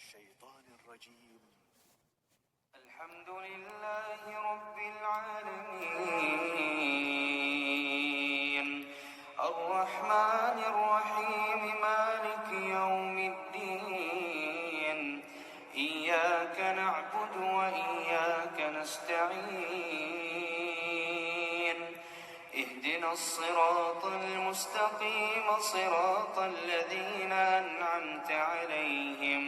الشيطان الرجيم. الحمد لله رب العالمين الرحمن الرحيم مالك يوم الدين إياك نعبد وإياك نستعين اهدنا الصراط المستقيم صراط الذين أنعمت عليهم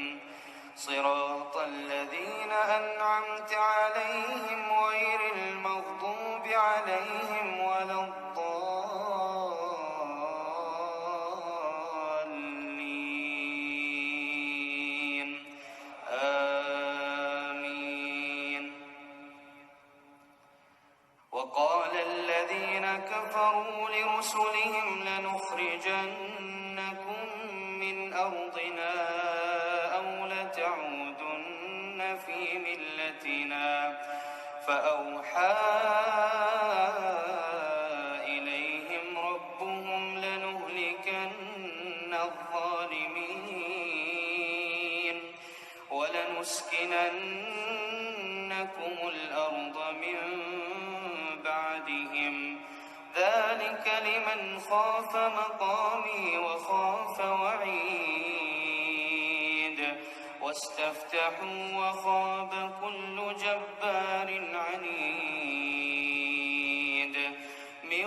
غير المغضوب عليهم ولا الضالين آمين. وقال الذين كفروا لرسلهم لنخرجنكم من أرضنا أو لتعودن في ملتنا فأوحى إليهم ربهم لنهلكن الظالمين ولنسكننكم الأرض من بعدهم ذلك لمن خاف مقامي وخاف وعيد واستفتحوا وخاب كل جبار عنيد من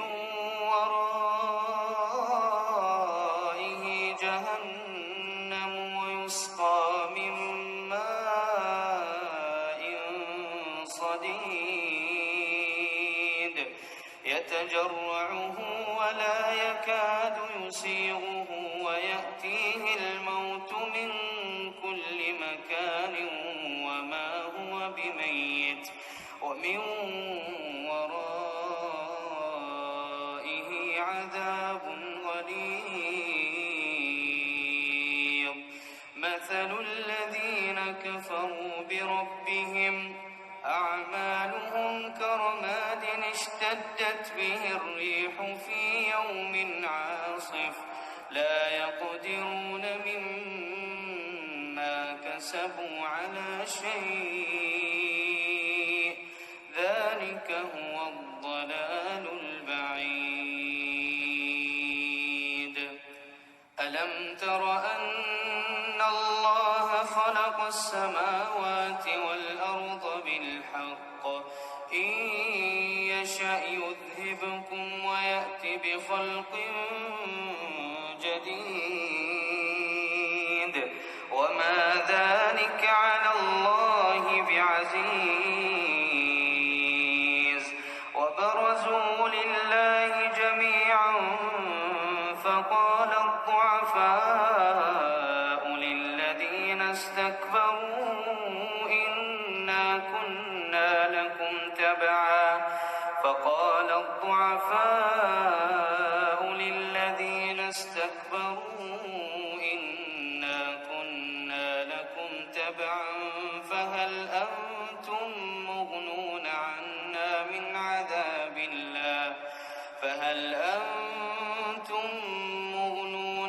ورائه جهنم ويسقى من ماء صديد يتجرعه ولا يكاد يسيغه ويأتيه الموت من كل مكان وما هو بميت ومن ورائه عذاب غليظ. مثل الذين كفروا بربهم أعمالهم كرماد اشتدت به الريح في يوم عاصف لا يقدرون مما كسبوا على شيء ذلك هو الضلال البعيد. ألم تر أن الله خلق السماوات والأرض بالحق إن يشأ يذهبكم ويأت بخلق جديد وما ذلك على الله بعزيز. وبرزوا لله جميعا فقال الضعفاء للذين استكبروا إنا كنا لكم تبعا فهل أنتم مغنون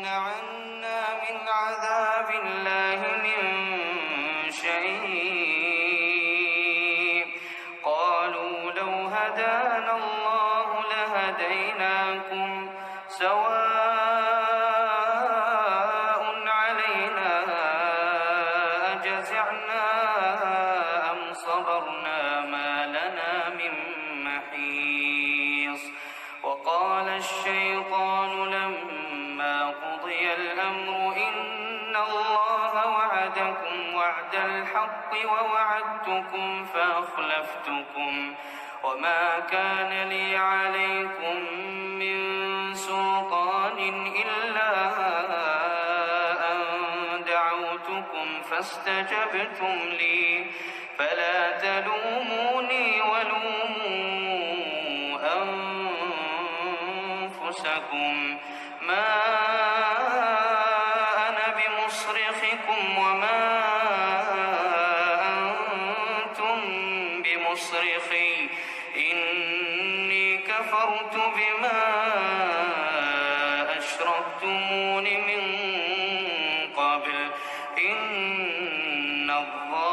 عنا من عذاب الله من شيء قالوا لو هدانا الله لهديناكم سواء علينا أجزعنا أم صبرنا ما لنا من محيص. وقال الشيطان لما قضي الأمر إن الله وعدكم وعد الحق ووعدتكم فأخلفتكم وما كان لي عليكم من سلطان إلا أن دعوتكم فاستجبتم لي فلا تلوموني ولوموا أنفسكم ما أنا بمصرخكم وما أنتم بمصرخي إني كفرت بما أشركتمون من قبل إن الظالمين